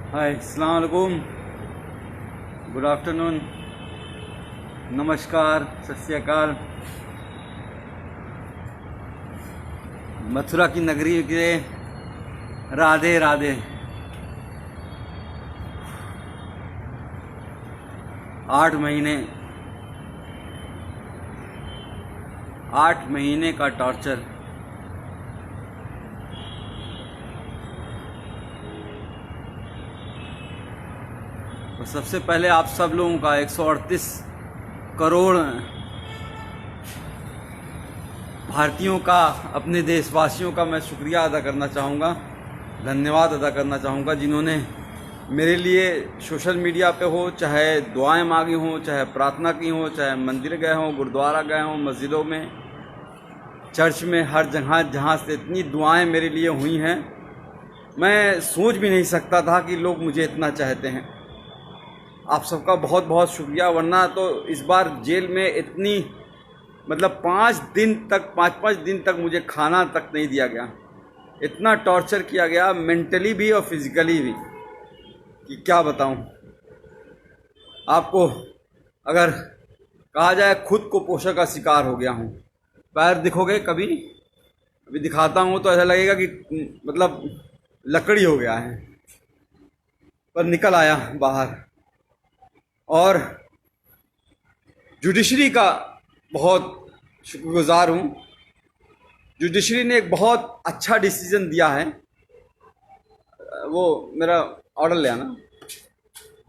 हाय, अस्सलाम वालेकुम, good afternoon, नमस्कार, सत श्री अकाल। मथुरा की नगरी के राधे राधे। 8 महीने का टॉर्चर। तो सबसे पहले आप सब लोगों का 138 करोड़ भारतीयों का, अपने देशवासियों का मैं शुक्रिया अदा करना चाहूँगा, धन्यवाद अदा करना चाहूँगा, जिन्होंने मेरे लिए सोशल मीडिया पे हो, चाहे दुआएं मांगी हों, चाहे प्रार्थना की हो, चाहे मंदिर गए हों, गुरुद्वारा गए हों, मस्जिदों में, चर्च में, हर जगह जहाँ से इतनी दुआएं मेरे लिए हुई हैं, मैं सोच भी नहीं सकता था कि लोग मुझे इतना चाहते हैं। आप सबका बहुत बहुत शुक्रिया। वरना तो इस बार जेल में इतनी, मतलब 5 दिन तक मुझे खाना तक नहीं दिया गया। इतना टॉर्चर किया गया, मेंटली भी और फिजिकली भी, कि क्या बताऊं आपको। अगर कहा जाए, खुद को पोषण का शिकार हो गया हूं। पैर दिखोगे कभी, अभी दिखाता हूं तो ऐसा लगेगा कि मतलब लकड़ी हो गया है, पर निकल आया बाहर। और जुडिशरी का बहुत शुक्रगुजार हूँ। जुडिशरी ने एक बहुत अच्छा डिसीजन दिया है। वो मेरा ऑर्डर ले आना।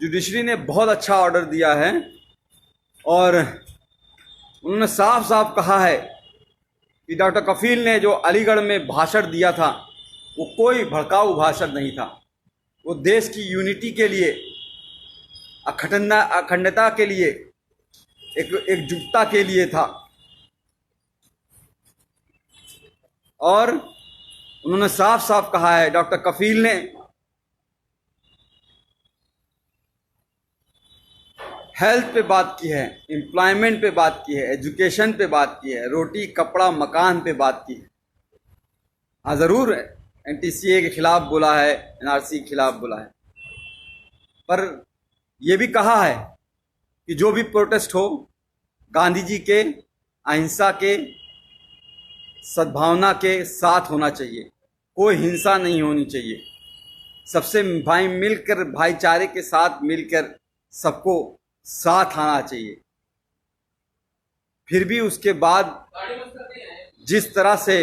जुडिशरी ने बहुत अच्छा ऑर्डर दिया है और उन्होंने साफ साफ कहा है कि डॉक्टर कफील ने जो अलीगढ़ में भाषण दिया था, वो कोई भड़काऊ भाषण नहीं था। वो देश की यूनिटी के लिए, अखंडता के लिए, एकजुटता के लिए था। और उन्होंने साफ साफ कहा है, डॉक्टर कफील ने, हेल्थ पे बात की है, एम्प्लॉयमेंट पे बात की है, एजुकेशन पे बात की है, रोटी कपड़ा मकान पे बात की है। हाँ, ज़रूर NTCA के खिलाफ बोला है, NRC के खिलाफ बोला है, पर यह भी कहा है कि जो भी प्रोटेस्ट हो, गांधी जी के अहिंसा के, सद्भावना के साथ होना चाहिए। कोई हिंसा नहीं होनी चाहिए। सबसे मिलकर, भाईचारे के साथ मिलकर सबको साथ आना चाहिए। फिर भी उसके बाद जिस तरह से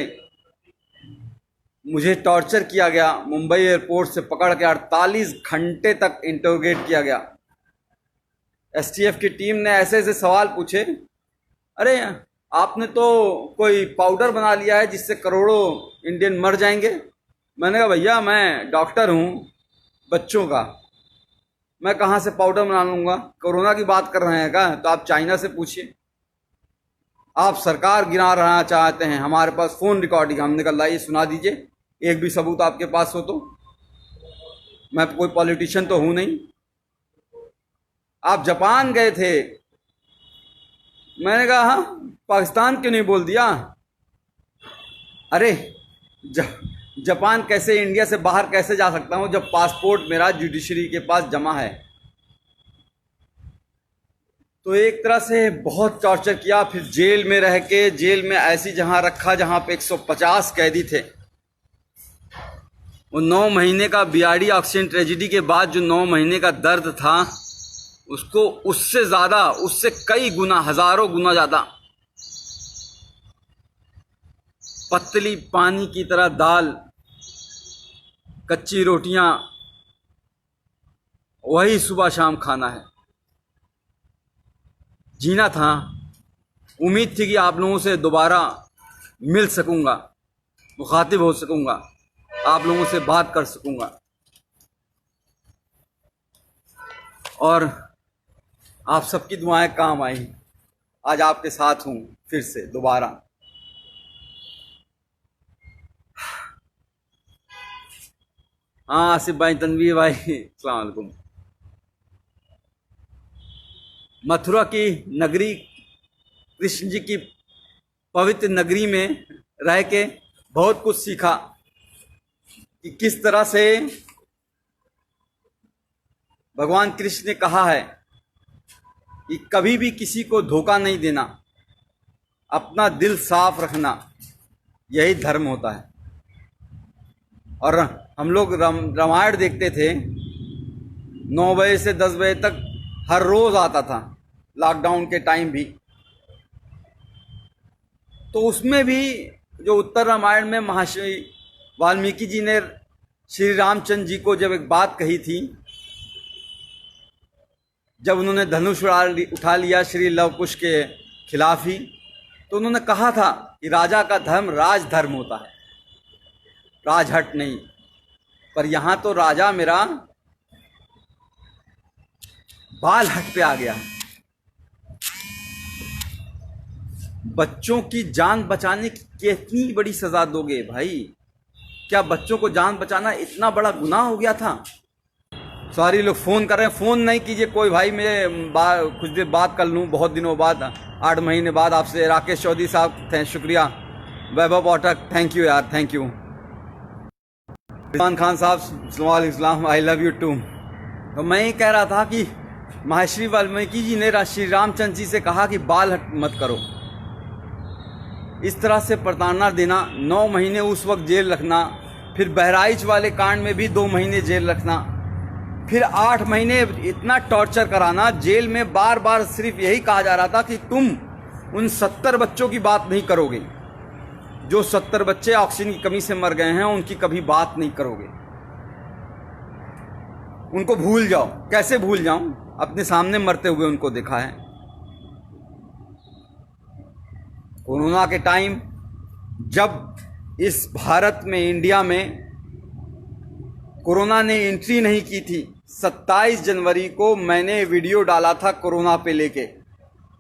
मुझे टॉर्चर किया गया, मुंबई एयरपोर्ट से पकड़ के 48 घंटे तक इंटरोगेट किया गया। STF की टीम ने ऐसे ऐसे सवाल पूछे, अरे आपने तो कोई पाउडर बना लिया है जिससे करोड़ों इंडियन मर जाएंगे। मैंने कहा, भैया मैं डॉक्टर हूँ बच्चों का, मैं कहाँ से पाउडर बना लूँगा? कोरोना की बात कर रहे हैं क्या? तो आप चाइना से पूछिए। आप सरकार गिरा रहना चाहते हैं, हमारे पास फ़ोन रिकॉर्डिंग, हमने कहा लाइए सुना दीजिए, एक भी सबूत आपके पास हो तो। मैं कोई पॉलिटिशियन तो हूँ नहीं। आप जापान गए थे, मैंने कहा हाँ, पाकिस्तान क्यों नहीं बोल दिया? अरे जापान कैसे, इंडिया से बाहर कैसे जा सकता हूं जब पासपोर्ट मेरा जुडिशरी के पास जमा है? तो एक तरह से बहुत टॉर्चर किया। फिर जेल में रह के, जेल में ऐसी जहां रखा जहां पे 150 कैदी थे। वो 9 महीने का बीआरडी ऑक्सीजन ट्रेजिडी के बाद जो 9 महीने का दर्द था, उसको उससे ज्यादा, उससे कई गुना, हजारों गुना ज्यादा, पतली पानी की तरह दाल, कच्ची रोटियां, वही सुबह शाम खाना है। जीना था। उम्मीद थी कि आप लोगों से दोबारा मिल सकूंगा, मुखातिब हो सकूंगा, आप लोगों से बात कर सकूंगा, और आप सबकी दुआएं काम आई। आज आपके साथ हूं फिर से दोबारा। हाँ, आसिफ भाई, तनवीर भाई, अस्सलाम वालेकुम। मथुरा की नगरी, कृष्ण जी की पवित्र नगरी में रह के बहुत कुछ सीखा कि किस तरह से भगवान कृष्ण ने कहा है कि कभी भी किसी को धोखा नहीं देना, अपना दिल साफ रखना, यही धर्म होता है। और हम लोग रामायण देखते थे 9 बजे से 10 बजे तक, हर रोज आता था, लॉकडाउन के टाइम भी। तो उसमें भी जो उत्तर रामायण में महर्षि वाल्मीकि जी ने श्री रामचंद्र जी को जब एक बात कही थी, जब उन्होंने धनुष उठा लिया श्री लव कुश के खिलाफ ही, तो उन्होंने कहा था कि राजा का धर्म राजधर्म होता है, राजहट नहीं। पर यहां तो राजा मेरा बाल हट पे आ गया। बच्चों की जान बचाने की कितनी बड़ी सजा दोगे भाई? क्या बच्चों को जान बचाना इतना बड़ा गुनाह हो गया था? सारी लोग फोन कर रहे हैं, फोन नहीं कीजिए कोई भाई, मैं कुछ देर बात कर लूं, बहुत दिनों बाद, 8 महीने बाद आपसे। राकेश चौधरी साहब शुक्रिया, वैभव पाठक थैंक यू यार, थैंक यू। इरफान खान साहब इस्लाम, आई लव यू टू। तो मैं ये कह रहा था कि महर्षि वाल्मीकि जी ने श्री रामचंद्र जी से कहा कि बाल हट मत करो। इस तरह से प्रताड़ना देना, 9 महीने उस वक्त जेल रखना, फिर बहराइच वाले कांड में भी 2 महीने जेल रखना, फिर 8 महीने इतना टॉर्चर कराना जेल में। बार बार सिर्फ यही कहा जा रहा था कि तुम उन 70 बच्चों की बात नहीं करोगे, जो 70 बच्चे ऑक्सीजन की कमी से मर गए हैं, उनकी कभी बात नहीं करोगे, उनको भूल जाओ। कैसे भूल जाऊं? अपने सामने मरते हुए उनको देखा है। कोरोना के टाइम जब इस भारत में, इंडिया में कोरोना ने एंट्री नहीं की थी, 27 जनवरी को मैंने वीडियो डाला था कोरोना पे लेके,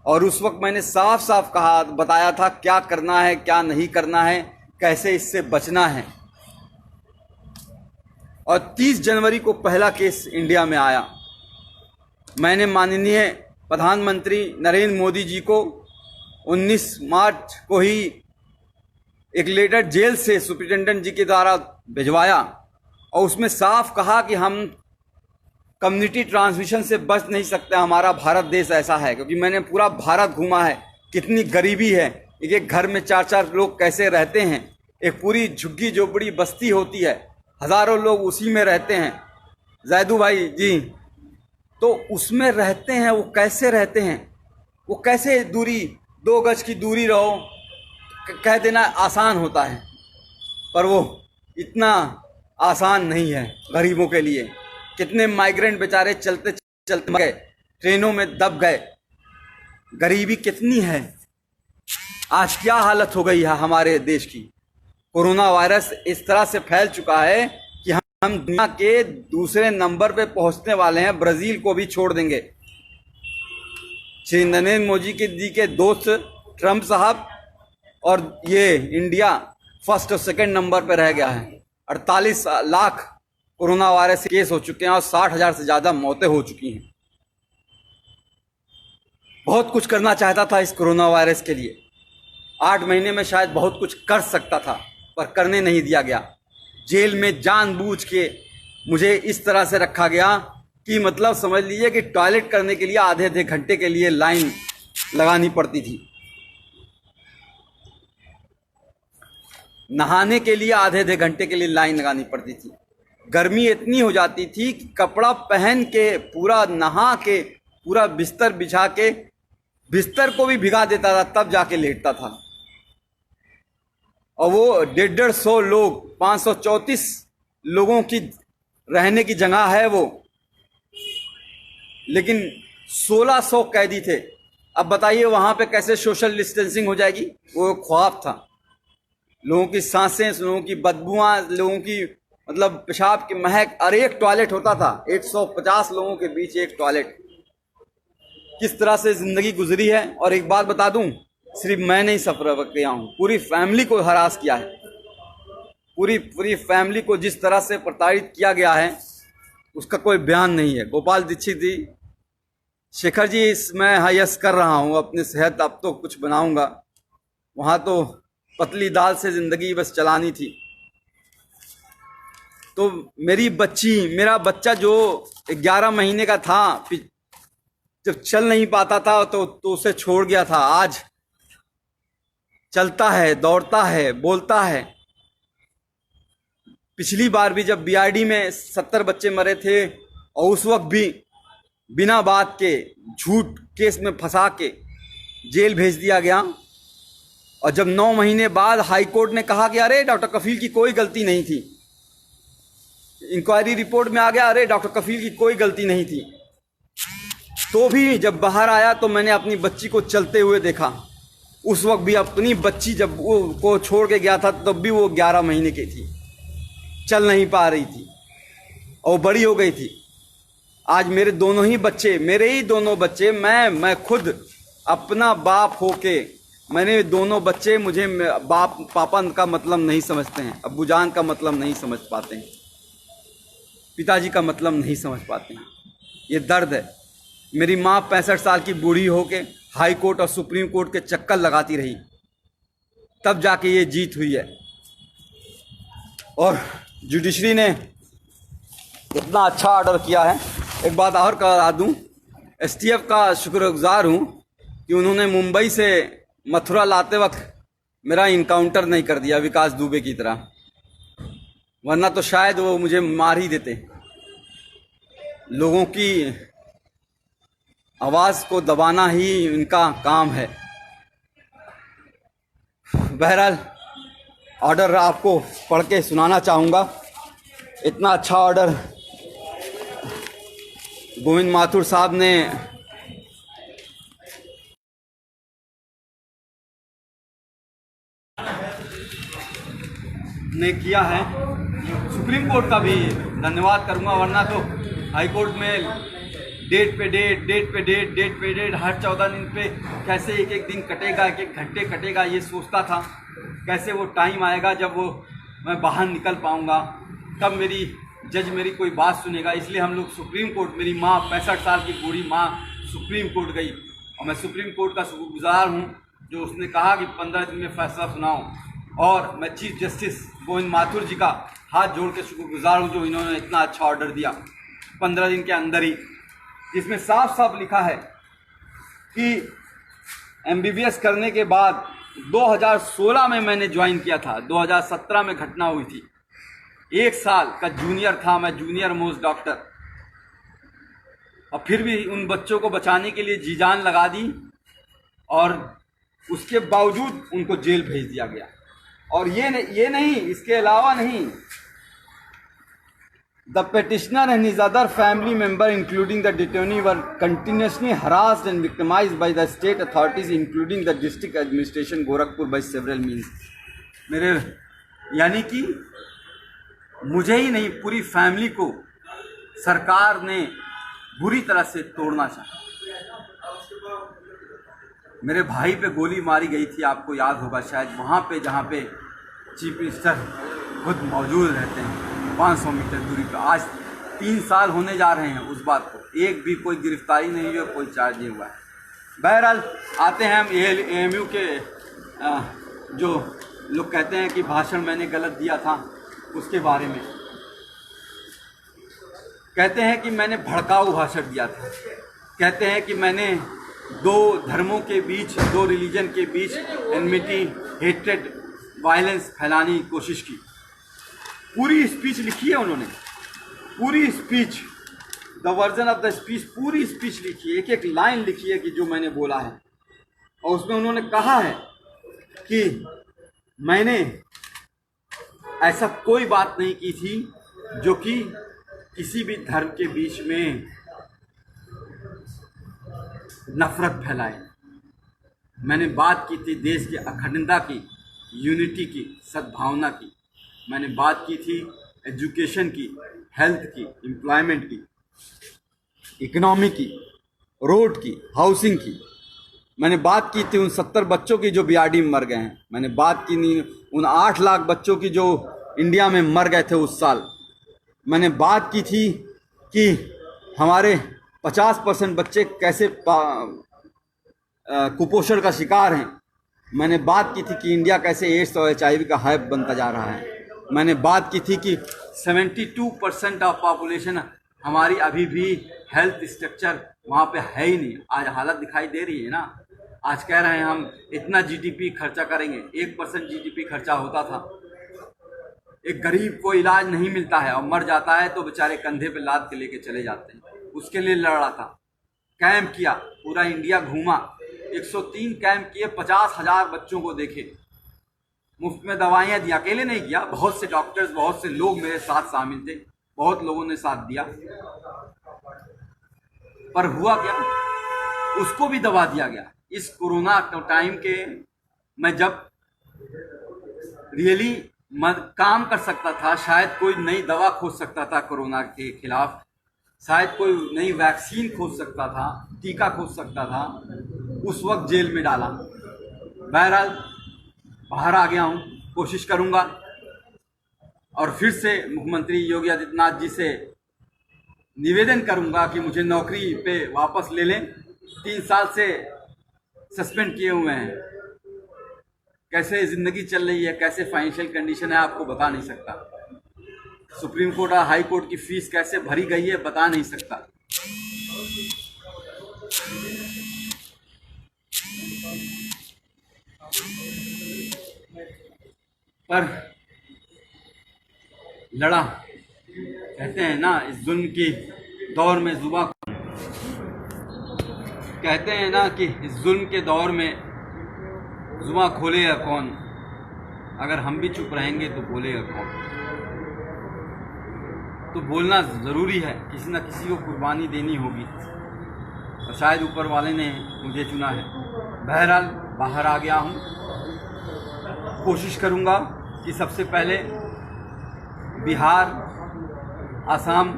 और उस वक्त मैंने साफ साफ कहा, बताया था क्या करना है, क्या नहीं करना है, कैसे इससे बचना है। और 30 जनवरी को पहला केस इंडिया में आया। मैंने माननीय प्रधानमंत्री नरेंद्र मोदी जी को 19 मार्च को ही एक लेटर जेल से सुप्रिंटेंडेंट जी के द्वारा भिजवाया, और उसमें साफ कहा कि हम कम्युनिटी ट्रांसमिशन से बच नहीं सकते, हमारा भारत देश ऐसा है। क्योंकि मैंने पूरा भारत घूमा है, कितनी गरीबी है, एक एक घर में 4-4 लोग कैसे रहते हैं, एक पूरी झुग्गी झोपड़ी बस्ती होती है, हजारों लोग उसी में रहते हैं। जैदू भाई जी, तो उसमें रहते हैं, वो कैसे रहते हैं, वो कैसे दूरी, 2 गज की दूरी रहो, कह देना आसान होता है, पर वो इतना आसान नहीं है गरीबों के लिए। कितने माइग्रेंट बेचारे चलते चलते मर गए, ट्रेनों में दब गए। गरीबी कितनी है, आज क्या हालत हो गई है हमारे देश की। कोरोना वायरस इस तरह से फैल चुका है कि हम दुनिया के दूसरे नंबर पे पहुंचने वाले हैं, ब्राजील को भी छोड़ देंगे। श्री नरेंद्र मोदी जी के दोस्त ट्रंप साहब, और ये इंडिया फर्स्ट और सेकंड नंबर पे रह गया है। 48 लाख कोरोना वायरस केस हो चुके हैं और 60,000 से ज्यादा मौतें हो चुकी हैं। बहुत कुछ करना चाहता था इस कोरोना वायरस के लिए, 8 महीने में शायद बहुत कुछ कर सकता था, पर करने नहीं दिया गया। जेल में जानबूझ के मुझे इस तरह से रखा गया कि मतलब समझ लीजिए कि टॉयलेट करने के लिए आधे घंटे के लिए लाइन लगानी पड़ती थी, नहाने के लिए आधे घंटे के लिए लाइन लगानी पड़ती थी। गर्मी इतनी हो जाती थी कि कपड़ा पहन के, पूरा नहा के, पूरा बिस्तर बिछा के, बिस्तर को भी भिगा देता था, तब जाके लेटता था। और वो 150 लोग, 534 लोगों की रहने की जगह है वो, लेकिन 1600 कैदी थे। अब बताइए वहां पे कैसे सोशल डिस्टेंसिंग हो जाएगी? वो ख्वाब था। लोगों की सांसें, लोगों की बदबुआं, लोगों की मतलब पेशाब की महक, और एक टॉयलेट होता था, 150 लोगों के बीच एक टॉयलेट। किस तरह से जिंदगी गुजरी है। और एक बात बता दूं, सिर्फ मैं नहीं सफर किया हूं, पूरी फैमिली को हरास किया है। पूरी फैमिली को जिस तरह से प्रताड़ित किया गया है उसका कोई बयान नहीं है। गोपाल दीक्षित जी, शेखर जी, मैं यस कर रहा हूं अपनी सेहत, अब तो कुछ बनाऊंगा। वहां तो पतली दाल से जिंदगी बस चलानी थी। तो मेरी बच्ची, मेरा बच्चा जो 11 महीने का था, जब चल नहीं पाता था तो उसे छोड़ गया था, आज चलता है, दौड़ता है, बोलता है। पिछली बार भी जब बीआरडी में 70 बच्चे मरे थे और उस वक्त भी बिना बात के झूठ केस में फंसा के जेल भेज दिया गया, और जब 9 महीने बाद हाई कोर्ट ने कहा कि अरे डॉक्टर कफील की कोई गलती नहीं थी, इंक्वायरी रिपोर्ट में आ गया अरे डॉक्टर कफील की कोई गलती नहीं थी, तो भी जब बाहर आया तो मैंने अपनी बच्ची को चलते हुए देखा। उस वक्त भी अपनी बच्ची जब वो को छोड़ के गया था तब भी वो 11 महीने की थी, चल नहीं पा रही थी और बड़ी हो गई थी। आज मेरे दोनों ही बच्चे, मेरे ही दोनों बच्चे, मैं खुद अपना बाप होके, मैंने दोनों बच्चे, मुझे बाप पापा का मतलब नहीं समझते हैं, अब्बूजान का मतलब नहीं समझ पाते हैं, पिताजी का मतलब नहीं समझ पाते हैं। ये दर्द है। मेरी माँ 65 साल की बूढ़ी होके हाई कोर्ट और सुप्रीम कोर्ट के चक्कर लगाती रही, तब जाके ये जीत हुई है। और जुडिशरी ने इतना अच्छा ऑर्डर किया है। एक बात और करा दूं, एसटीएफ का शुक्रगुजार हूं कि उन्होंने मुंबई से मथुरा लाते वक्त मेरा इनकाउंटर नहीं कर दिया विकास दुबे की तरह, वरना तो शायद वो मुझे मार ही देते। लोगों की आवाज़ को दबाना ही इनका काम है। बहरहाल ऑर्डर आपको पढ़ के सुनाना चाहूँगा। इतना अच्छा ऑर्डर गोविंद माथुर साहब ने किया है। सुप्रीम कोर्ट का भी धन्यवाद करूंगा, वरना तो हाई कोर्ट में डेट पे डेट हर 14 दिन पे कैसे एक एक दिन कटेगा, एक एक घंटे कटेगा, ये सोचता था कैसे वो टाइम आएगा जब वो मैं बाहर निकल पाऊंगा, तब मेरी जज मेरी कोई बात सुनेगा। इसलिए हम लोग सुप्रीम कोर्ट, मेरी माँ 65 साल की बूढ़ी माँ सुप्रीम कोर्ट गई और मैं सुप्रीम कोर्ट का शुक्रगुजार हूँ जो उसने कहा कि 15 दिन में फैसला सुनाओ। और मैं चीफ जस्टिस गोविंद माथुर जी का हाथ जोड़ के शुक्रगुजार हूँ जो इन्होंने इतना अच्छा ऑर्डर दिया 15 दिन के अंदर ही, जिसमें साफ साफ लिखा है कि एमबीबीएस करने के बाद 2016 में मैंने ज्वाइन किया था, 2017 में घटना हुई थी। 1 साल का जूनियर था मैं, जूनियर मोस्ट डॉक्टर, और फिर भी उन बच्चों को बचाने के लिए जी जान लगा दी और उसके बावजूद उनको जेल भेज दिया गया। और ये नहीं, इसके अलावा नहीं, the petitioner and his other family member including the detainee were continuously harassed and victimized by the state authorities including the district administration Gorakhpur by several means। मेरे यानी कि मुझे ही नहीं, पूरी फैमिली को सरकार ने बुरी तरह से तोड़ना चाहा। मेरे भाई पे गोली मारी गई थी, आपको याद होगा शायद, वहाँ पे जहाँ पे चीफ मिनिस्टर खुद मौजूद रहते हैं 500 मीटर दूरी पर। आज 3 साल होने जा रहे हैं उस बात को, एक भी कोई गिरफ्तारी नहीं हुई, कोई चार्ज नहीं हुआ है। बहरहाल आते हैं हम एएमयू के जो लोग कहते हैं कि भाषण मैंने गलत दिया था उसके बारे में। कहते हैं कि मैंने भड़काऊ भाषण दिया था, कहते हैं कि मैंने 2 धर्मों के बीच, 2 रिलीजन के बीच एनमिटी, हेट्रेड, वायलेंस फैलाने की कोशिश की। पूरी स्पीच लिखी है उन्होंने, पूरी speech, the version of the speech, पूरी स्पीच लिखी है, एक एक लाइन लिखी है कि जो मैंने बोला है। और उसमें उन्होंने कहा है कि मैंने ऐसा कोई बात नहीं की थी जो कि किसी भी धर्म के बीच में नफरत फैलाए। मैंने बात की थी देश की अखंडता की, यूनिटी की, सद्भावना की। मैंने बात की थी एजुकेशन की, हेल्थ की, एम्प्लॉयमेंट की, इकोनॉमी की, रोड की, हाउसिंग की। मैंने बात की थी उन 70 बच्चों की जो बीआरडी में मर गए हैं। मैंने बात की नहीं उन 8 लाख बच्चों की जो इंडिया में मर गए थे उस साल। मैंने बात की थी कि हमारे 50% बच्चे कैसे कुपोषण का शिकार हैं। मैंने बात की थी कि इंडिया कैसे एड्स और HIV का हब बनता जा रहा है। मैंने बात की थी कि 72% ऑफ पॉपुलेशन हमारी अभी भी हेल्थ स्ट्रक्चर वहाँ पे है ही नहीं। आज हालत दिखाई दे रही है ना। आज कह रहे हैं हम इतना जीडीपी खर्चा करेंगे, 1% जीडीपी खर्चा होता था। एक गरीब को इलाज नहीं मिलता है और मर जाता है तो बेचारे कंधे पे लाद के लेके चले जाते हैं। उसके लिए लड़ रहा था, कैंप किया, पूरा इंडिया घूमा, 103 कैंप किए, 50,000 बच्चों को देखे, मुफ्त में दवाइयाँ दी। अकेले नहीं किया, बहुत से डॉक्टर्स, बहुत से लोग मेरे साथ शामिल थे, बहुत लोगों ने साथ दिया। पर हुआ क्या, उसको भी दबा दिया गया। इस कोरोना टाइम के मैं जब रियली काम कर सकता था, शायद कोई नई दवा खोज सकता था कोरोना के खिलाफ, शायद कोई नई वैक्सीन खोज सकता था, टीका खोज सकता था, उस वक्त जेल में डाला। बहरहाल बाहर आ गया हूँ, कोशिश करूँगा और फिर से मुख्यमंत्री योगी आदित्यनाथ जी से निवेदन करूँगा कि मुझे नौकरी पे वापस ले लें। 3 साल से सस्पेंड किए हुए हैं। कैसे ज़िंदगी चल रही है, कैसे फाइनेंशियल कंडीशन है, आपको बता नहीं सकता। सुप्रीम कोर्ट और हाई कोर्ट की फीस कैसे भरी गई है, बता नहीं सकता। पर लड़ा, कहते हैं ना इस जुल्म की दौर में जुबां, कहते हैं ना कि इस जुल्म के दौर में जुबां खोलेगा कौन। अगर हम भी चुप रहेंगे तो बोलेगा कौन। तो बोलना ज़रूरी है, किसी न किसी को कुर्बानी देनी होगी और शायद ऊपर वाले ने मुझे चुना है। बहरहाल बाहर आ गया हूँ, कोशिश करूँगा कि सबसे पहले बिहार, असम,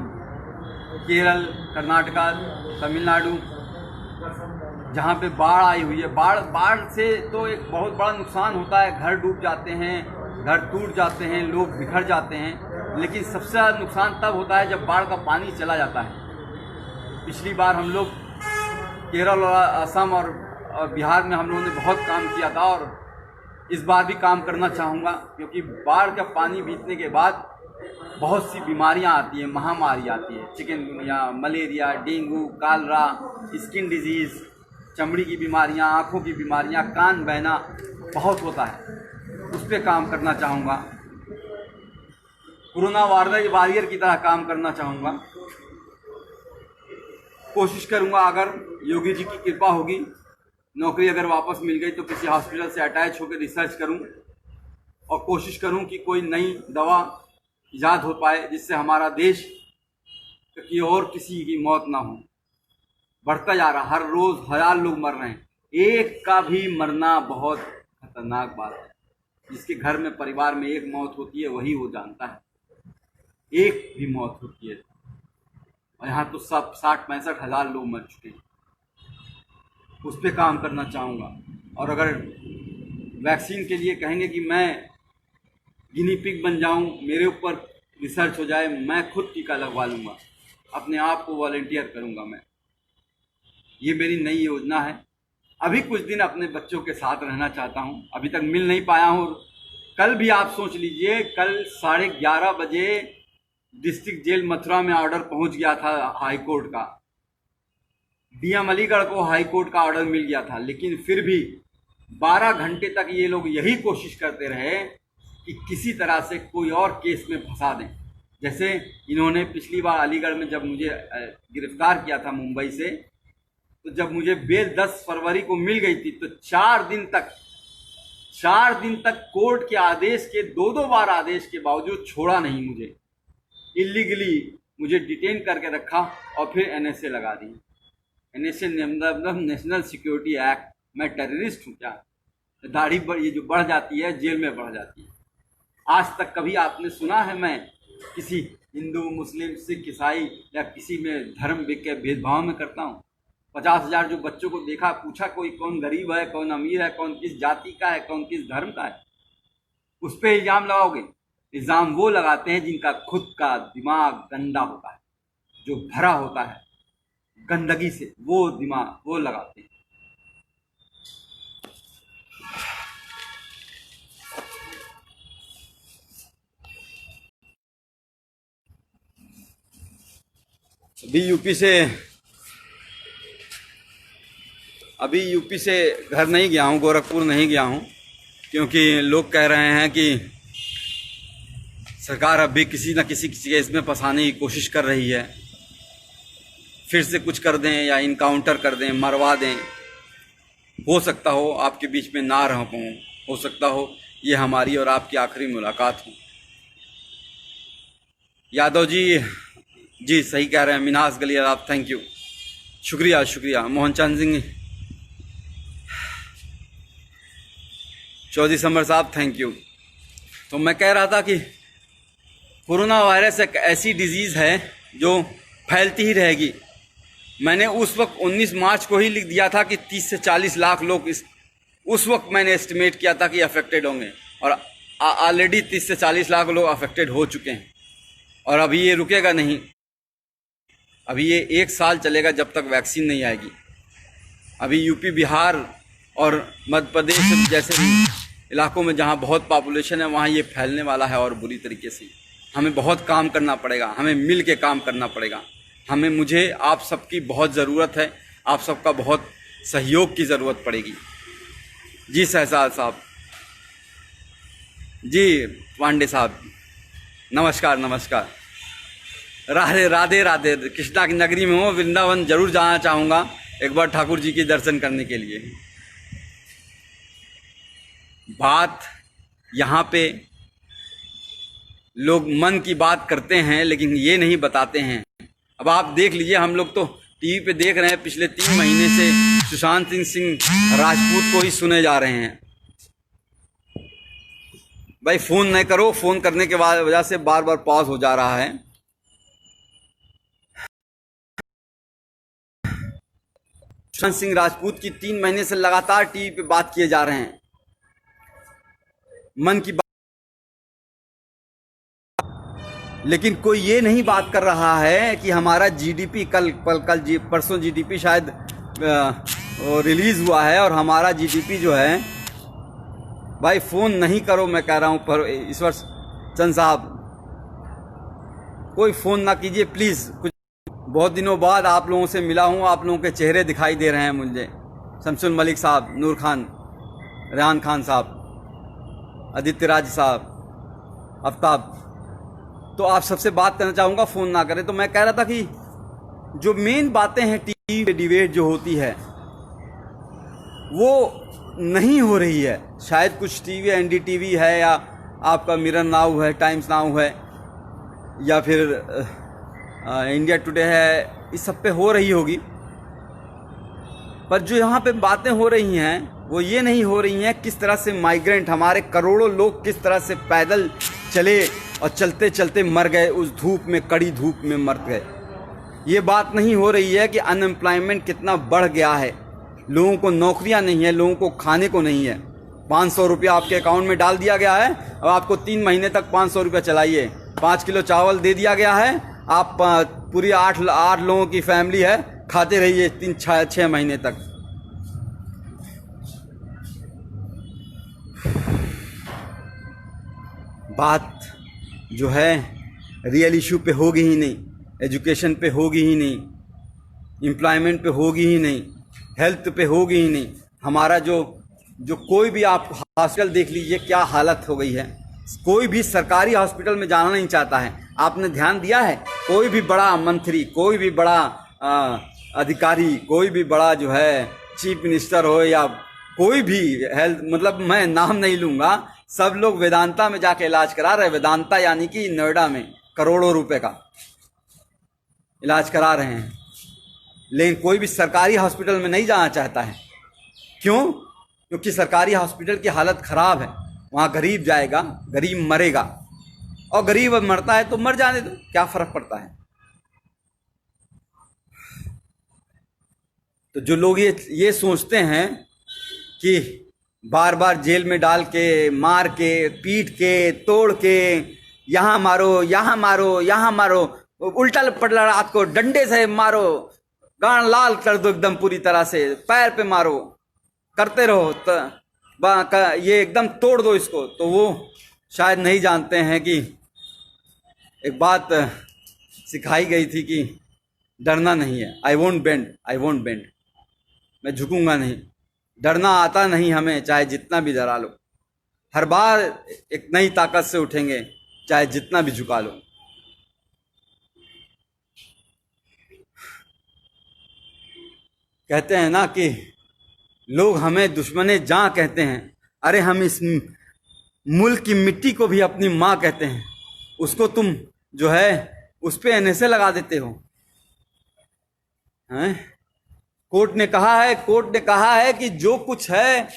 केरल, कर्नाटका, तमिलनाडु, जहाँ पे बाढ़ आई हुई है, बाढ़ से तो एक बहुत बड़ा नुकसान होता है। घर डूब जाते हैं, घर टूट जाते हैं, लोग बिखर जाते हैं। लेकिन सबसे ज़्यादा नुकसान तब होता है जब बाढ़ का पानी चला जाता है। पिछली बार हम लोग केरल और असम और बिहार में हम लोगों ने बहुत काम किया था और इस बार भी काम करना चाहूँगा, क्योंकि बाढ़ का पानी बीतने के बाद बहुत सी बीमारियां आती हैं, महामारी आती है। Chikungunya, malaria, dengue, Kalra, skin disease, चमड़ी की बीमारियां, आँखों की बीमारियां, कान बहना बहुत होता है। उस पर काम करना चाहूँगा। कोरोना वॉरियर की तरह काम करना चाहूँगा। कोशिश करूँगा, अगर योगी जी की कृपा होगी, नौकरी अगर वापस मिल गई तो किसी हॉस्पिटल से अटैच होकर रिसर्च करूँ और कोशिश करूँ कि कोई नई दवा ईजाद हो पाए जिससे हमारा देश की और किसी की मौत ना हो। बढ़ता जा रहा, हर रोज़ 1000 लोग मर रहे हैं। एक का भी मरना बहुत खतरनाक बात है। जिसके घर में, परिवार में एक मौत होती है वही वो जानता है, एक भी मौत होती है। और यहाँ तो सब 60-65 हज़ार लोग मर चुके हैं। उस पर काम करना चाहूँगा। और अगर वैक्सीन के लिए कहेंगे कि मैं गिनी पिग बन जाऊं, मेरे ऊपर रिसर्च हो जाए, मैं खुद टीका लगवा लूँगा, अपने आप को वॉलंटियर करूँगा मैं। ये मेरी नई योजना है। अभी कुछ दिन अपने बच्चों के साथ रहना चाहता हूँ, अभी तक मिल नहीं पाया हूँ। कल भी आप सोच लीजिए, कल 11:30 बजे डिस्ट्रिक्ट जेल मथुरा में ऑर्डर पहुँच गया था हाई कोर्ट का। डीएम अलीगढ़ को हाई कोर्ट का ऑर्डर मिल गया था, लेकिन फिर भी 12 घंटे तक ये लोग यही कोशिश करते रहे कि किसी तरह से कोई और केस में फंसा दें। जैसे इन्होंने पिछली बार अलीगढ़ में जब मुझे गिरफ्तार किया था मुंबई से, तो जब मुझे बेल 10 फरवरी को मिल गई थी तो 4 दिन तक कोर्ट के आदेश के 2-2 बार आदेश के बावजूद छोड़ा नहीं मुझे। इलीगली मुझे डिटेन करके रखा और फिर एनएसए लगा दी। एनएसए मतलब नेशनल सिक्योरिटी एक्ट। मैं टेररिस्ट हूँ क्या? दाढ़ी ये जो बढ़ जाती है, जेल में बढ़ जाती है। आज तक कभी आपने सुना है मैं किसी हिंदू, मुस्लिम, सिख, ईसाई या किसी में धर्म के भेदभाव में करता हूँ? 50,000 जो बच्चों को देखा, पूछा कोई कौन गरीब है, कौन अमीर है, कौन किस जाति का है, कौन किस धर्म का है? उस पर इल्ज़ाम लगाओगे? इल्ज़ाम वो लगाते हैं जिनका खुद का दिमाग गंदा होता है, जो भरा होता है गंदगी से, वो दिमाग वो लगाते हैं। अभी यूपी से घर नहीं गया हूँ, गोरखपुर नहीं गया हूँ, क्योंकि लोग कह रहे हैं कि सरकार अब भी किसी न किसी केस में फंसाने की कोशिश कर रही है, फिर से कुछ कर दें या इनकाउंटर कर दें, मरवा दें। हो सकता हो आपके बीच में ना रह पाऊँ, हो सकता हो ये हमारी और आपकी आखिरी मुलाकात हो। यादव जी सही कह रहे हैं। मिनास गलियार आप, थैंक यू, शुक्रिया। मोहन चंद सिंह चौधरी समर साहब, थैंक यू। तो मैं कह रहा था कि कोरोना वायरस एक ऐसी डिजीज़ है जो फैलती ही रहेगी। मैंने उस वक्त 19 मार्च को ही लिख दिया था कि 30 से 40 लाख लोग उस वक्त मैंने एस्टिमेट किया था कि अफेक्टेड होंगे, और ऑलरेडी 30 से 40 लाख लोग अफेक्टेड हो चुके हैं। और अभी ये रुकेगा नहीं, अभी ये 1 साल चलेगा जब तक वैक्सीन नहीं आएगी। अभी यूपी, बिहार और मध्य प्रदेश जैसे इलाकों में जहाँ बहुत पॉपुलेशन है वहाँ ये फैलने वाला है, और बुरी तरीके से। हमें बहुत काम करना पड़ेगा, हमें मिल के काम करना पड़ेगा। मुझे आप सबकी बहुत ज़रूरत है, आप सबका बहुत सहयोग की ज़रूरत पड़ेगी। जी शहजाद साहब, जी पांडे साहब, नमस्कार। राधे। कृष्णा की नगरी में हूँ, वृंदावन जरूर जाना चाहूँगा एक बार ठाकुर जी के दर्शन करने के लिए। बात यहाँ पे लोग मन की बात करते हैं लेकिन ये नहीं बताते हैं। अब आप देख लीजिए, हम लोग तो टीवी पे देख रहे हैं, पिछले 3 महीने से सुशांत सिंह राजपूत को ही सुने जा रहे हैं। भाई फ़ोन नहीं करो, फ़ोन करने के वजह से बार बार पॉज हो जा रहा है। सुशांत सिंह राजपूत की 3 महीने से लगातार टीवी पे बात किए जा रहे हैं, मन की बात, लेकिन कोई ये नहीं बात कर रहा है कि हमारा जीडीपी परसों जीडीपी शायद रिलीज हुआ है, और हमारा जीडीपी जो है, भाई फ़ोन नहीं करो, मैं कह रहा हूँ। पर ईश्वर चंद साहब, कोई फ़ोन ना कीजिए प्लीज़। कुछ बहुत दिनों बाद आप लोगों से मिला हूँ, आप लोगों के चेहरे दिखाई दे रहे हैं मुझे। शमसुल मलिक साहब, नूर खान, रेहान खान साहब, आदित्य राज साहब, आफ्ताब, तो आप सबसे बात करना चाहूँगा, फ़ोन ना करें। तो मैं कह रहा था कि जो मेन बातें हैं टीवी पे डिबेट जो होती है वो नहीं हो रही है। शायद कुछ टीवी, एनडीटीवी है, या आपका मिरर नाउ है, टाइम्स नाउ है, या फिर इंडिया टुडे है, इस सब पे हो रही होगी। पर जो यहाँ पे बातें हो रही हैं वो ये नहीं हो रही हैं किस तरह से माइग्रेंट, हमारे करोड़ों लोग किस तरह से पैदल चले और चलते चलते मर गए, उस धूप में, कड़ी धूप में मर गए। ये बात नहीं हो रही है कि अनएम्प्लॉयमेंट कितना बढ़ गया है, लोगों को नौकरियां नहीं है, लोगों को खाने को नहीं है। 500 रुपया आपके अकाउंट में डाल दिया गया है, अब आपको 3 महीने तक 500 रुपया चलाइए। 5 किलो चावल दे दिया गया है, आप पूरी 8 लोगों की फैमिली है, खाते रहिए 3-6 महीने तक। बात जो है रियल इशू पे होगी ही नहीं, एजुकेशन पे होगी ही नहीं, एम्प्लॉयमेंट पे होगी ही नहीं, हेल्थ पे होगी ही नहीं। हमारा जो कोई भी आप हॉस्पिटल देख लीजिए क्या हालत हो गई है। कोई भी सरकारी हॉस्पिटल में जाना नहीं चाहता है। आपने ध्यान दिया है, कोई भी बड़ा मंत्री, कोई भी बड़ा अधिकारी, कोई भी बड़ा जो है चीफ मिनिस्टर हो, या कोई भी हेल्थ, मतलब मैं नाम नहीं लूँगा, सब लोग वेदांता में जाके इलाज करा रहे हैं। वेदांता यानी कि नोएडा में करोड़ों रुपए का इलाज करा रहे हैं, लेकिन कोई भी सरकारी हॉस्पिटल में नहीं जाना चाहता है। क्यों? क्योंकि सरकारी हॉस्पिटल की हालत ख़राब है। वहाँ गरीब जाएगा, गरीब मरेगा, और गरीब मरता है तो मर जाने दो, क्या फ़र्क पड़ता है। तो जो लोग ये सोचते हैं कि बार बार जेल में डाल के, मार के, पीट के, तोड़ के, यहाँ मारो, यहाँ मारो, यहाँ मारो, उल्टा पलटा रात को डंडे से मारो, गान लाल कर दो एकदम पूरी तरह से, पैर पे मारो, करते रहो, ये एकदम तोड़ दो इसको, तो वो शायद नहीं जानते हैं कि एक बात सिखाई गई थी कि डरना नहीं है। आई वोंट बेंड, मैं झुकूंगा नहीं। डरना आता नहीं हमें, चाहे जितना भी डरा लो। हर बार एक नई ताकत से उठेंगे, चाहे जितना भी झुका लो। कहते हैं ना कि लोग हमें दुश्मने जान कहते हैं। अरे हम इस मुल्क की मिट्टी को भी अपनी माँ कहते हैं। उसको तुम जो है उस पे एनएसए लगा देते हो हैं? कोर्ट ने कहा है कि जो कुछ है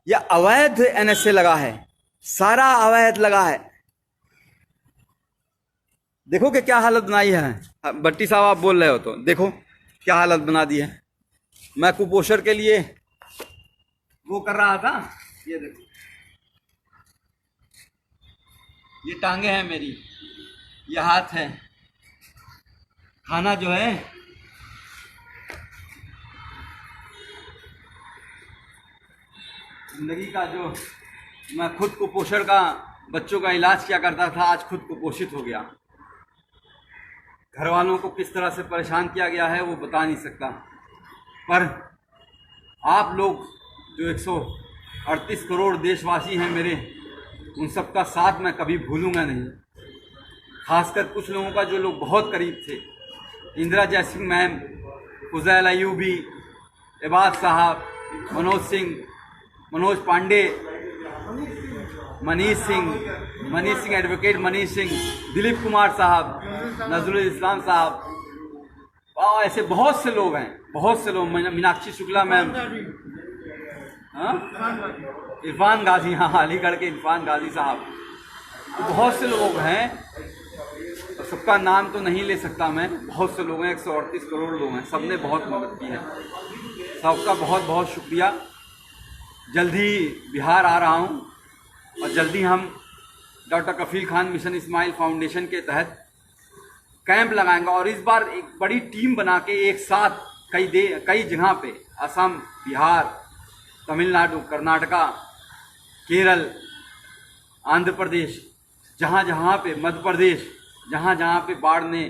यह अवैध एनएसए लगा है, सारा अवैध लगा है। देखो कि क्या हालत बनाई है। भट्टी साहब आप बोल रहे हो तो देखो क्या हालत बना दी है। मैं कुपोषण के लिए वो कर रहा था, ये देखो ये टांगे हैं मेरी, ये हाथ है। खाना जो है जिंदगी का, जो मैं खुद कुपोषण का बच्चों का इलाज किया करता था, आज खुद कुपोषित हो गया। घर वालों को किस तरह से परेशान किया गया है वो बता नहीं सकता। पर आप लोग जो 138 करोड़ देशवासी हैं मेरे, उन सबका साथ मैं कभी भूलूंगा नहीं। खासकर कुछ लोगों का जो लोग बहुत करीब थे, इंदिरा जयसिंह मैम, फुज़ैल अयूबी, इबाद साहब, मनोज पांडे, मनीष सिंह, एडवोकेट मनीष सिंह, दिलीप कुमार साहब, नजरुल इस्लाम साहब, ऐसे बहुत से लोग हैं, बहुत से लोग। मीनाक्षी शुक्ला मैम, इरफान गाजी, हाँ अलीगढ़ के इरफान गाजी साहब, तो बहुत से लोग हैं। तो सबका नाम तो नहीं ले सकता मैं, बहुत से लोग हैं, 138 करोड़ लोग हैं, सबने बहुत मदद की है। सबका बहुत बहुत शुक्रिया। जल्दी बिहार आ रहा हूँ और जल्दी हम डॉक्टर कफील खान मिशन इस्माइल फाउंडेशन के तहत कैंप लगाएंगे। और इस बार एक बड़ी टीम बना के एक साथ कई जगह पे, असम, बिहार, तमिलनाडु, कर्नाटका, केरल, आंध्र प्रदेश, जहाँ पे, मध्य प्रदेश, जहाँ पे बाढ़ ने,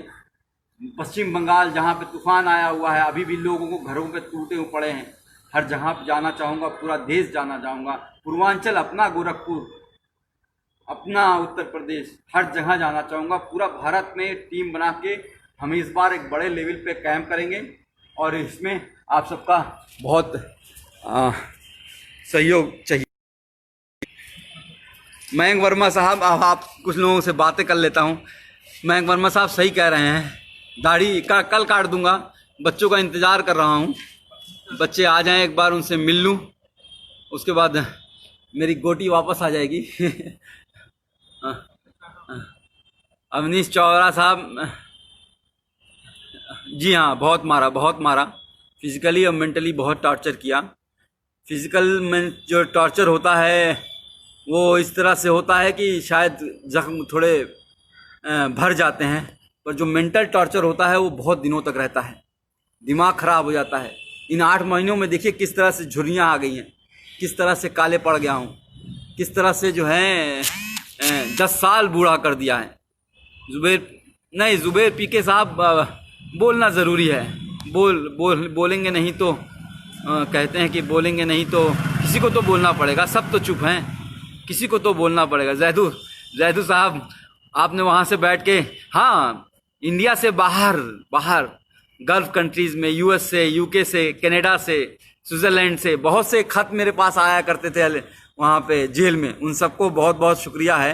पश्चिम बंगाल जहाँ पे तूफान आया हुआ है, अभी भी लोगों को घरों पे टूटे हुए पड़े हैं, हर जगह पे जाना चाहूँगा। पूरा देश जाना चाहूँगा, पूर्वांचल अपना, गोरखपुर अपना, उत्तर प्रदेश, हर जगह जाना चाहूँगा। पूरा भारत में टीम बना के हम इस बार एक बड़े लेवल पे कैंप करेंगे और इसमें आप सबका बहुत सहयोग चाहिए। मयंक वर्मा साहब, आप कुछ लोगों से बातें कर लेता हूँ। मयंक वर्मा साहब सही कह रहे हैं, दाढ़ी कल काट दूंगा। बच्चों का इंतज़ार कर रहा हूँ, बच्चे आ जाएं, एक बार उनसे मिल लूँ, उसके बाद मेरी गोटी वापस आ जाएगी। अवनीश चौरा साहब, जी हाँ, बहुत मारा, फिजिकली और मेंटली बहुत टॉर्चर किया। फिजिकल में जो टॉर्चर होता है वो इस तरह से होता है कि शायद जख्म थोड़े भर जाते हैं, पर जो मेंटल टॉर्चर होता है वो बहुत दिनों तक रहता है, दिमाग ख़राब हो जाता है। इन 8 महीनों में देखिए किस तरह से झुर्रियाँ आ गई हैं, किस तरह से काले पड़ गया हूँ, किस तरह से जो है 10 साल बूढ़ा कर दिया है। जुबैर पीके साहब, बोलना ज़रूरी है। बोलेंगे नहीं तो कहते हैं कि बोलेंगे नहीं तो किसी को तो बोलना पड़ेगा, सब तो चुप हैं, किसी को तो बोलना पड़ेगा। जैदू साहब, आपने वहाँ से बैठ के, हाँ, इंडिया से बाहर गल्फ कंट्रीज़ में, यूएस से, यूके से, कनाडा से, स्विट्ज़रलैंड से बहुत से खत मेरे पास आया करते थे वहाँ पे जेल में। उन सबको बहुत बहुत शुक्रिया है।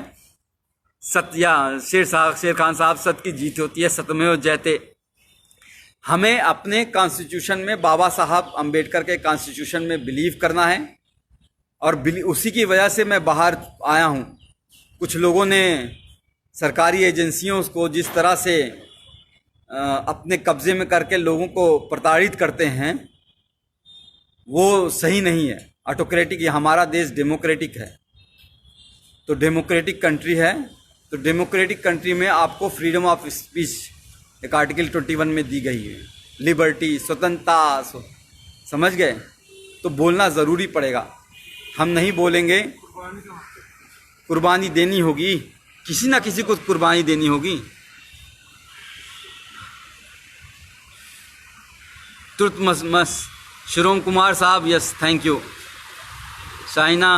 शेर खान साहब, सत्य की जीत होती है, सत्यमेव जयते। हमें अपने कॉन्स्टिट्यूशन में, बाबा साहब अम्बेडकर के कॉन्स्टिट्यूशन में बिलीव करना है और उसी की वजह से मैं बाहर आया हूँ। कुछ लोगों ने सरकारी एजेंसियों को जिस तरह से अपने कब्जे में करके लोगों को प्रताड़ित करते हैं वो सही नहीं है। ऑटोक्रेटिक, हमारा देश डेमोक्रेटिक है, तो डेमोक्रेटिक कंट्री है, तो डेमोक्रेटिक कंट्री में आपको फ्रीडम ऑफ स्पीच एक आर्टिकल 21 में दी गई है, लिबर्टी, स्वतंत्रता, समझ गए? तो बोलना ज़रूरी पड़ेगा। हम नहीं बोलेंगे, कुर्बानी देनी होगी, किसी ना किसी को कुर्बानी देनी होगी। तुर्तमस Shirom Kumar sahab, yes thank you. Shaina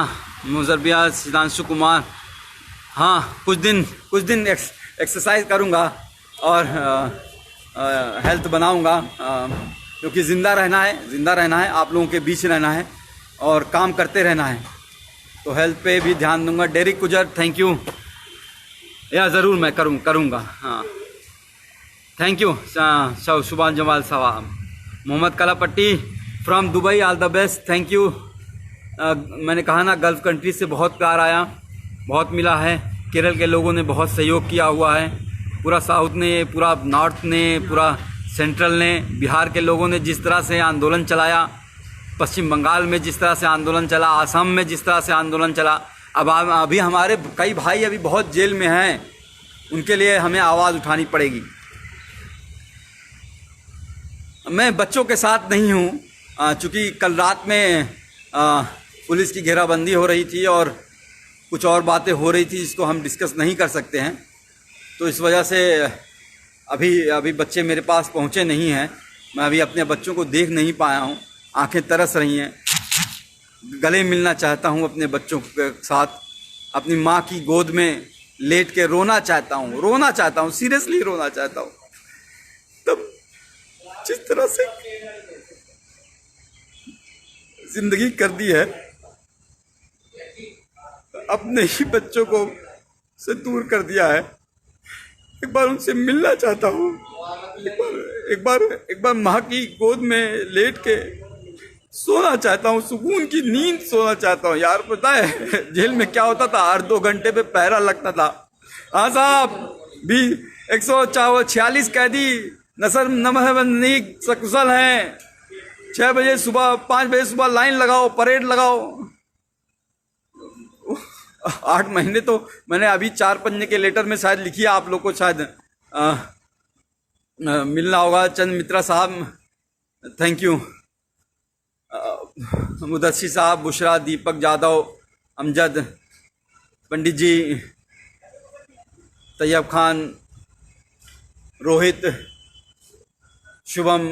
मुजरबिया, सिद्धांशु कुमार, हाँ कुछ दिन एक्सरसाइज करूँगा और हेल्थ बनाऊँगा, क्योंकि ज़िंदा रहना है, आप लोगों के बीच रहना है और काम करते रहना है, तो हेल्थ पे भी ध्यान दूंगा। डेरिक गुजर थैंक यू, या ज़रूर मैं करूँगा हाँ thank you. Shubhan Jamal sahab, Mohammad Kalapatti from Dubai, all the best thank you. मैंने कहा ना गल्फ़ कंट्री से बहुत प्यार आया, बहुत मिला है। केरल के लोगों ने बहुत सहयोग किया हुआ है, पूरा साउथ ने, पूरा नॉर्थ ने, पूरा सेंट्रल ने, बिहार के लोगों ने जिस तरह से आंदोलन चलाया, पश्चिम बंगाल में जिस तरह से आंदोलन चला, असम में जिस तरह से आंदोलन चला। अब अभी हमारे कई भाई अभी बहुत जेल में हैं, उनके लिए हमें आवाज़ उठानी पड़ेगी। मैं बच्चों के साथ नहीं हूँ, चूँकि कल रात में पुलिस की घेराबंदी हो रही थी और कुछ और बातें हो रही थी जिसको हम डिस्कस नहीं कर सकते हैं, तो इस वजह से अभी बच्चे मेरे पास पहुँचे नहीं हैं। मैं अभी अपने बच्चों को देख नहीं पाया हूँ, आंखें तरस रही हैं, गले मिलना चाहता हूँ अपने बच्चों के साथ, अपनी माँ की गोद में लेट के रोना चाहता हूँ, सीरियसली रोना चाहता हूँ। तब जिस तरह से जिंदगी कर दी है, अपने ही बच्चों को से दूर कर दिया है, एक बार उनसे मिलना चाहता हूँ, एक बार माँ की गोद में लेट के सोना चाहता हूँ, सुकून की नींद सोना चाहता हूँ। यार पता है जेल में क्या होता था, हर 2 घंटे पे पहरा लगता था। हाँ साहब, भी 146 कैदी नसर नमहबंदी सकुशल हैं, 6 बजे सुबह 5 बजे सुबह लाइन लगाओ, परेड लगाओ। 8 महीने तो मैंने अभी 4 पन्ने के लेटर में शायद लिखी है, आप लोग को शायद मिलना होगा। चंद मित्रा साहब थैंक यू, मुदस्सी साहब, बुशरा, दीपक जादव, अमजद, पंडित जी, तैयब खान, रोहित, शुभम,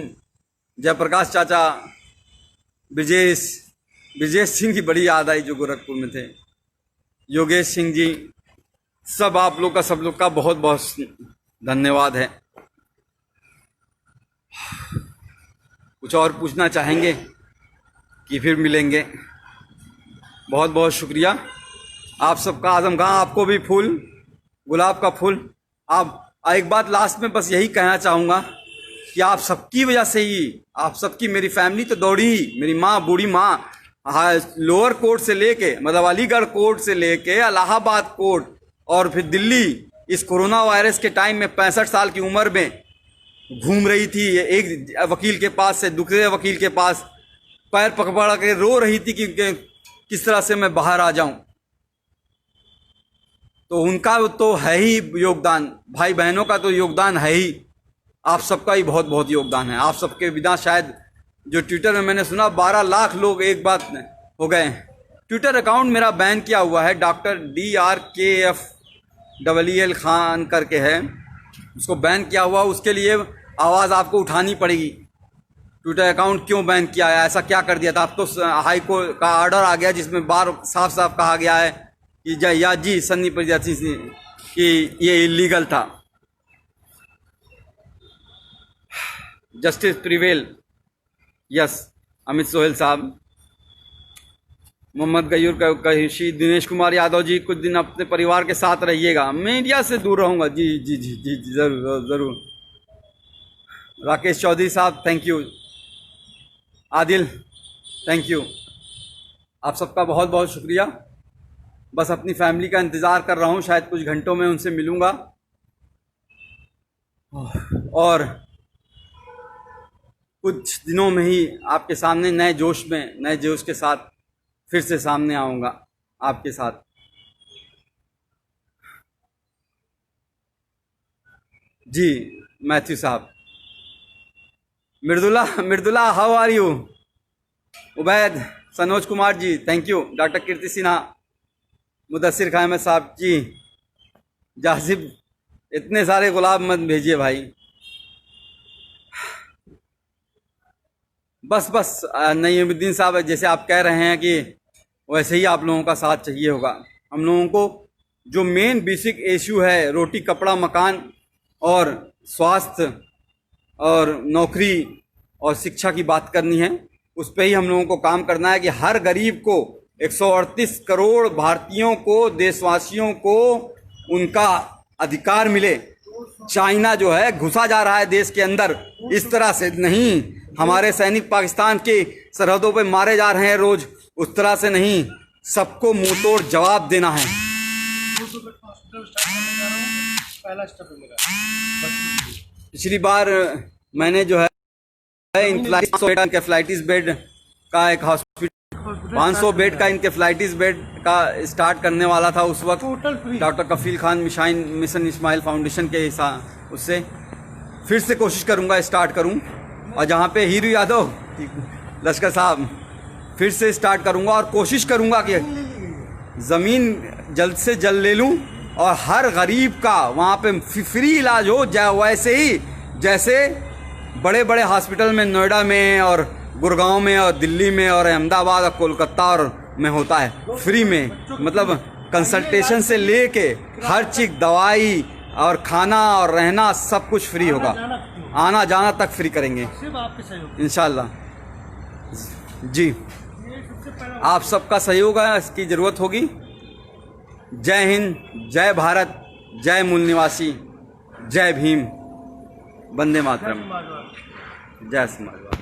जयप्रकाश चाचा, ब्रिजेश सिंह की बड़ी याद आई जो गोरखपुर में थे, योगेश सिंह जी, सब आप लोग का बहुत बहुत धन्यवाद है। कुछ और पूछना चाहेंगे कि फिर मिलेंगे? बहुत बहुत शुक्रिया आप सबका। आजम खां, आपको भी फूल, गुलाब का फूल। आप एक बात लास्ट में बस यही कहना चाहूँगा कि आप सबकी वजह से ही, आप सबकी, मेरी फैमिली तो दौड़ी ही, मेरी माँ, बूढ़ी माँ, लोअर कोर्ट से लेके, मतलब अलीगढ़ कोर्ट से लेके इलाहाबाद कोर्ट और फिर दिल्ली, इस कोरोना वायरस के टाइम में 65 साल की उम्र में घूम रही थी, एक वकील के पास से दूसरे वकील के पास, पैर पकड़ के रो रही थी कि किस तरह से मैं बाहर आ जाऊं। तो उनका तो है ही योगदान, भाई बहनों का तो योगदान है ही, आप सबका ही बहुत बहुत योगदान है। आप सबके बिना शायद, जो ट्विटर में मैंने सुना 12 लाख लोग एक बात हो गए। ट्विटर अकाउंट मेरा बैन किया हुआ है, डॉक्टर DRKFEL खान करके है, उसको बैन किया हुआ, उसके लिए आवाज़ आपको उठानी पड़ेगी। ट्विटर अकाउंट क्यों बैन किया है, ऐसा क्या कर दिया था? अब तो हाई कोर्ट का ऑर्डर आ गया जिसमें बार साफ साफ कहा गया है कि जी सन्नी प्रजाति कि ये इलीगल था। Justice prevail, yes. Amit Sohail साहब, मोहम्मद गयूर कहिशी, दिनेश कुमार यादव जी, कुछ दिन अपने परिवार के साथ रहिएगा, मीडिया से दूर रहूँगा। जी जी जी जी जी ज़रूर ज़रूर। राकेश चौधरी साहब thank you, Adil thank you, आप सबका बहुत बहुत शुक्रिया। बस अपनी फैमिली का इंतज़ार कर रहा हूँ, शायद कुछ घंटों में उनसे मिलूँगा और कुछ दिनों में ही आपके सामने नए जोश के साथ फिर से सामने आऊँगा आपके साथ। जी Matthew sahab, Mridula how are you? Ubaid, Sanoj Kumar ji thank you, doctor Kirti Sinha, Mudassir Khan Ahmad sahab ji, Jazib, इतने सारे गुलाब मत भेजिए भाई। बस नईमुद्दीन साहब, जैसे आप कह रहे हैं कि वैसे ही आप लोगों का साथ चाहिए होगा। हम लोगों को जो मेन बेसिक इशू है, रोटी कपड़ा मकान और स्वास्थ्य और नौकरी और शिक्षा की बात करनी है, उस पर ही हम लोगों को काम करना है कि हर गरीब को, 138 करोड़ भारतीयों को, देशवासियों को उनका अधिकार मिले। चाइना जो है घुसा जा रहा है देश के अंदर, इस तरह से नहीं। हमारे सैनिक पाकिस्तान की सरहदों पे मारे जा रहे हैं रोज, उस तरह से नहीं। सबको मुंह तोड़ जवाब देना है। पिछली बार मैंने जो है इंकेफ्लाइटिस बेड का एक हॉस्पिटल, 500 बेड का इंकेफ्लाइटिस बेड का स्टार्ट करने वाला था उस वक्त डॉक्टर कफील खान मिशन इस्माइल फाउंडेशन के हिसाब, उससे फिर से कोशिश करूंगा स्टार्ट करूं। और जहां पे हीरू यादव लश्कर साहब, फिर से स्टार्ट करूंगा और कोशिश करूंगा कि ज़मीन जल्द से जल्द ले लूं और हर गरीब का वहां पे फ्री इलाज हो, वैसे ही जैसे बड़े बड़े हॉस्पिटल में नोएडा में और गुड़गांव में और दिल्ली में और अहमदाबाद और कोलकाता और में होता है, फ्री में। मतलब कंसल्टेशन से लेके हर चीज, दवाई और खाना और रहना सब कुछ फ्री होगा, आना जाना तक फ्री करेंगे इंशाल्लाह। जी, आप सबका सहयोग है, इसकी ज़रूरत होगी। जय हिंद, जय भारत, जय मूल निवासी, जय भीम, वंदे मातरम, जय समाजवाद।